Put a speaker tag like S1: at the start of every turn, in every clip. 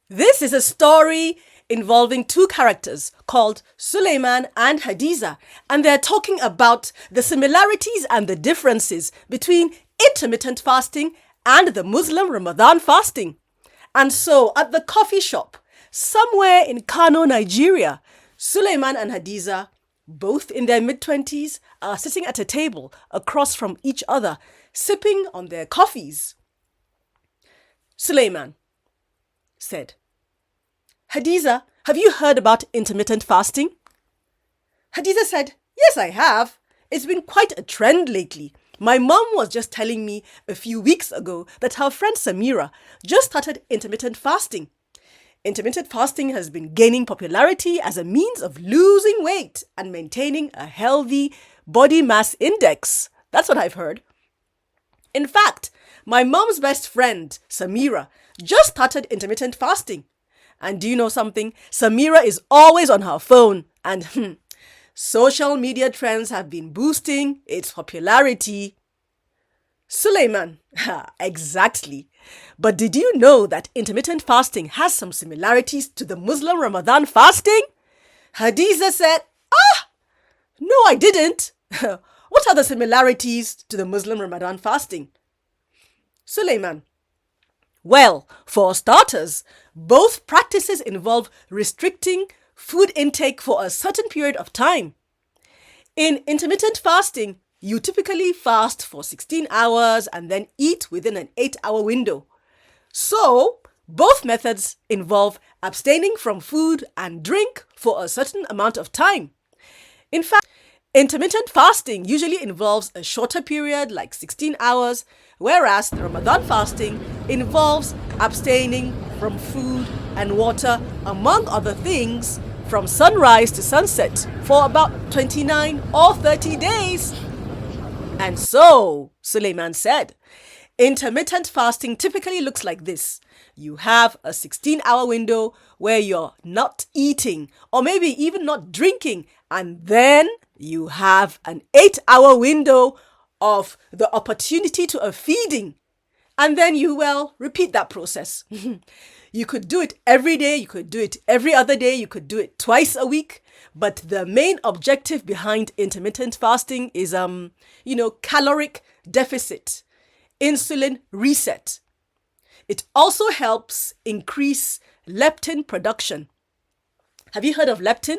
S1: This is a story involving two characters called Suleiman and Hadiza, and they're talking about the similarities and the differences between intermittent fasting and the Muslim Ramadan fasting. And so, at the coffee shop, somewhere in Kano, Nigeria, Suleiman and Hadiza, both in their mid-20s, are sitting at a table across from each other, sipping on their coffees. Suleiman said, "Hadiza, have you heard about intermittent fasting?" Hadiza said, "Yes, I have. It's been quite a trend lately. My mom was just telling me a few weeks ago that her friend Samira just started intermittent fasting. Intermittent fasting has been gaining popularity as a means of losing weight and maintaining a healthy body mass index. That's what I've heard. In fact, my mom's best friend, Samira, just started intermittent fasting. And do you know something? Samira is always on her phone, and social media trends have been boosting its popularity." Suleiman, exactly. But did you know that intermittent fasting has some similarities to the Muslim Ramadan fasting? Hadiza said, "No, I didn't." What are the similarities to the Muslim Ramadan fasting? Suleiman, well, for starters, both practices involve restricting food intake for a certain period of time. In intermittent fasting, you typically fast for 16 hours and then eat within an 8-hour window. So, both methods involve abstaining from food and drink for a certain amount of time. In fact, intermittent fasting usually involves a shorter period, like 16 hours, whereas the Ramadan fasting involves abstaining from food and water, among other things, from sunrise to sunset for about 29 or 30 days. And so, Suleiman said, intermittent fasting typically looks like this. You have a 16-hour window where you're not eating or maybe even not drinking, and then you have an 8-hour window of the opportunity to a feeding. And then you, repeat that process. You could do it every day, you could do it every other day, you could do it twice a week. But the main objective behind intermittent fasting is, caloric deficit, insulin reset. It also helps increase leptin production. Have you heard of leptin?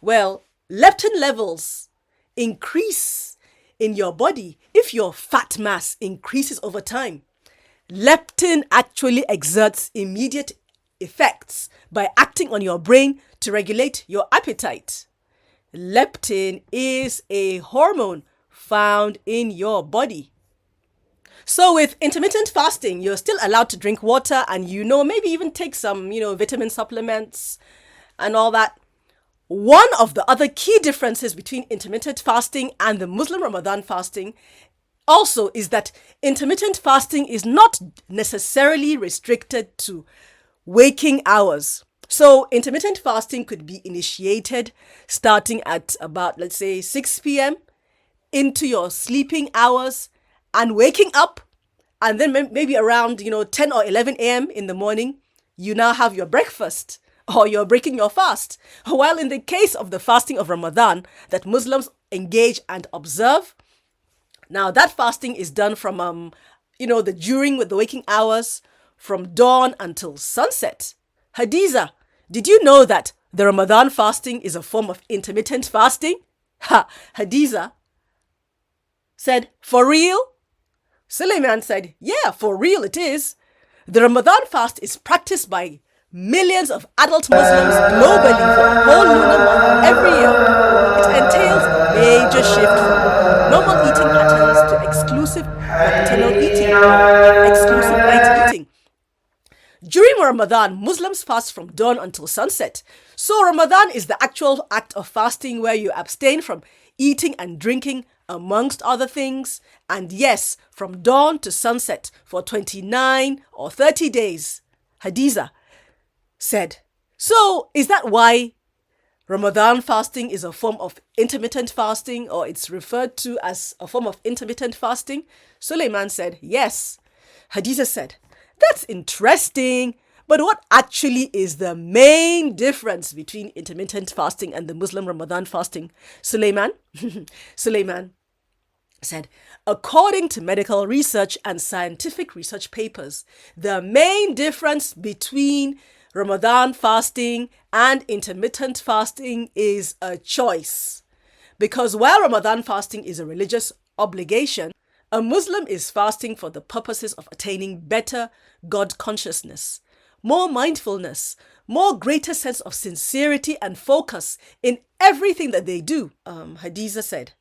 S1: Well, leptin levels increase in your body if your fat mass increases over time. Leptin actually exerts immediate effects by acting on your brain to regulate your appetite. Leptin is a hormone found in your body. So with intermittent fasting, you're still allowed to drink water and, maybe even take some, vitamin supplements and all that. One of the other key differences between intermittent fasting and the Muslim Ramadan fasting also is that intermittent fasting is not necessarily restricted to waking hours. So intermittent fasting could be initiated starting at about, let's say, 6 p.m. into your sleeping hours and waking up, and then maybe around 10 or 11 a.m. in the morning, you now have your breakfast or you're breaking your fast. While in the case of the fasting of Ramadan that Muslims engage and observe, now that fasting is done from during the waking hours, from dawn until sunset. Hadiza, did you know that the Ramadan fasting is a form of intermittent fasting? Hadiza said, "For real?" Suleiman said, "Yeah, for real it is. The Ramadan fast is practiced by millions of adult Muslims globally for a whole lunar month every year. It entails a major shift from normal eating patterns to exclusive nocturnal eating or exclusive night eating. During Ramadan, Muslims fast from dawn until sunset. So Ramadan is the actual act of fasting where you abstain from eating and drinking, amongst other things. And yes, from dawn to sunset for 29 or 30 days. Hadiza said, "So is that why Ramadan fasting is a form of intermittent fasting, or it's referred to as a form of intermittent fasting?" Suleiman said, "Yes." Hadiza said, "That's interesting. But what actually is the main difference between intermittent fasting and the Muslim Ramadan fasting? Suleiman? Suleiman said, according to medical research and scientific research papers, the main difference between Ramadan fasting and intermittent fasting is a choice. Because while Ramadan fasting is a religious obligation, a Muslim is fasting for the purposes of attaining better God consciousness, more mindfulness, more greater sense of sincerity and focus in everything that they do. Hadiza said,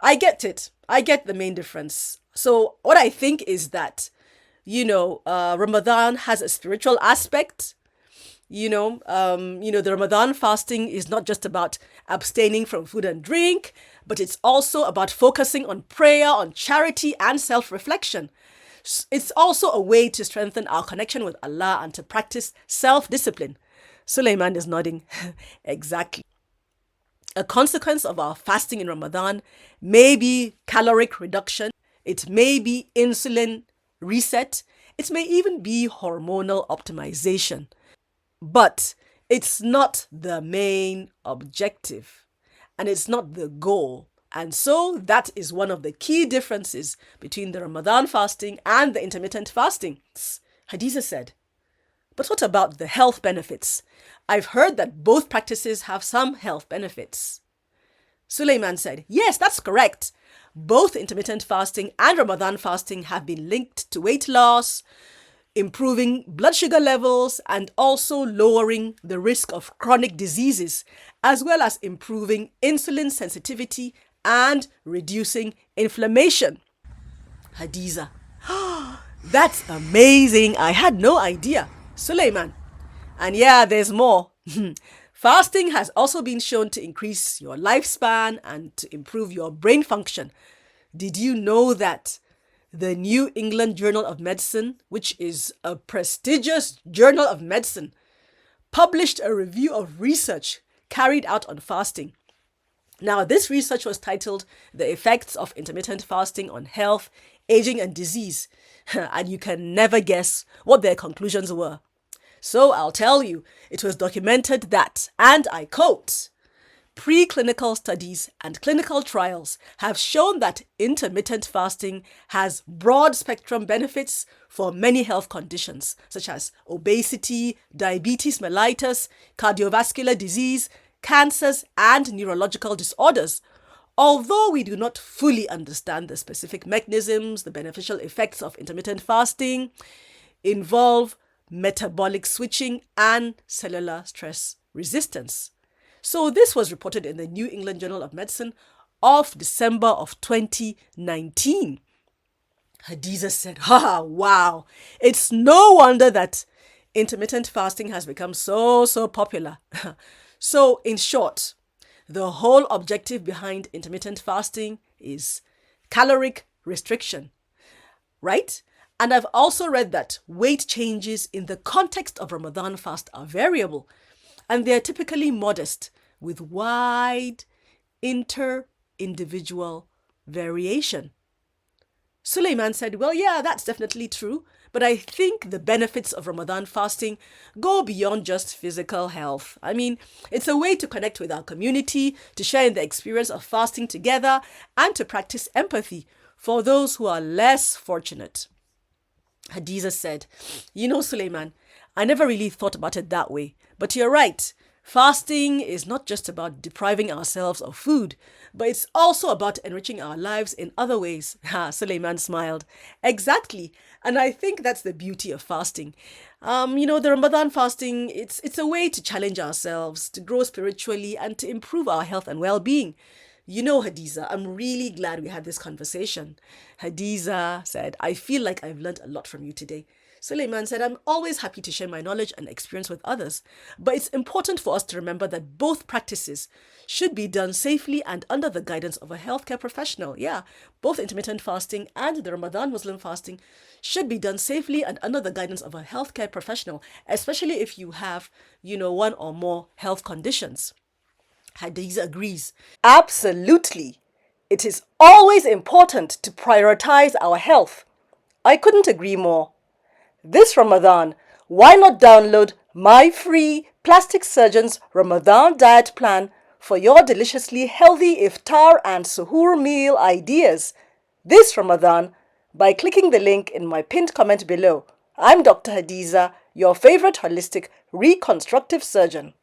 S1: I get it. I get the main difference. So what I think is that, Ramadan has a spiritual aspect. The Ramadan fasting is not just about abstaining from food and drink, but it's also about focusing on prayer, on charity, and self-reflection. It's also a way to strengthen our connection with Allah and to practice self-discipline. Suleiman is nodding. Exactly. A consequence of our fasting in Ramadan may be caloric reduction, it may be insulin reset, it may even be hormonal optimization. But it's not the main objective and it's not the goal. And so that is one of the key differences between the Ramadan fasting and the intermittent fasting. Hadiza said, but what about the health benefits? I've heard that both practices have some health benefits. Suleiman said, yes, that's correct. Both intermittent fasting and Ramadan fasting have been linked to weight loss, improving blood sugar levels, and also lowering the risk of chronic diseases, as well as improving insulin sensitivity and reducing inflammation. Hadiza, that's amazing. I had no idea. Suleiman, and yeah, there's more. Fasting has also been shown to increase your lifespan and to improve your brain function. Did you know that the New England Journal of Medicine, which is a prestigious journal of medicine, published a review of research carried out on fasting? Now, this research was titled The Effects of Intermittent Fasting on Health, Aging and Disease, and you can never guess what their conclusions were. So I'll tell you, it was documented that, and I quote, preclinical studies and clinical trials have shown that intermittent fasting has broad-spectrum benefits for many health conditions, such as obesity, diabetes mellitus, cardiovascular disease, cancers, and neurological disorders. Although we do not fully understand the specific mechanisms, the beneficial effects of intermittent fasting involve metabolic switching and cellular stress resistance. So this was reported in the New England Journal of Medicine of December of 2019. Hadiza said, wow, it's no wonder that intermittent fasting has become so popular. So in short, the whole objective behind intermittent fasting is caloric restriction, right? And I've also read that weight changes in the context of Ramadan fast are variable, and they are typically modest with wide inter-individual variation. Suleiman said, well, yeah, that's definitely true, but I think the benefits of Ramadan fasting go beyond just physical health. I mean, it's a way to connect with our community, to share in the experience of fasting together, and to practice empathy for those who are less fortunate. Hadiza said, Suleiman, I never really thought about it that way, but you're right. Fasting is not just about depriving ourselves of food, but it's also about enriching our lives in other ways. Suleiman smiled. Exactly. And I think that's the beauty of fasting. The Ramadan fasting, it's a way to challenge ourselves, to grow spiritually, and to improve our health and well-being. Hadiza, I'm really glad we had this conversation. Hadiza said, I feel like I've learned a lot from you today. Suleiman said, I'm always happy to share my knowledge and experience with others, but it's important for us to remember that both practices should be done safely and under the guidance of a healthcare professional. Yeah, both intermittent fasting and the Ramadan Muslim fasting should be done safely and under the guidance of a healthcare professional, especially if you have, one or more health conditions. Hadiza agrees. Absolutely. It is always important to prioritize our health. I couldn't agree more. This Ramadan, Why not download my free Plastic Surgeon's Ramadan diet plan for your deliciously healthy iftar and suhoor meal ideas this Ramadan by clicking the link in my pinned comment below. I'm Dr. Hadiza, your favorite holistic reconstructive surgeon.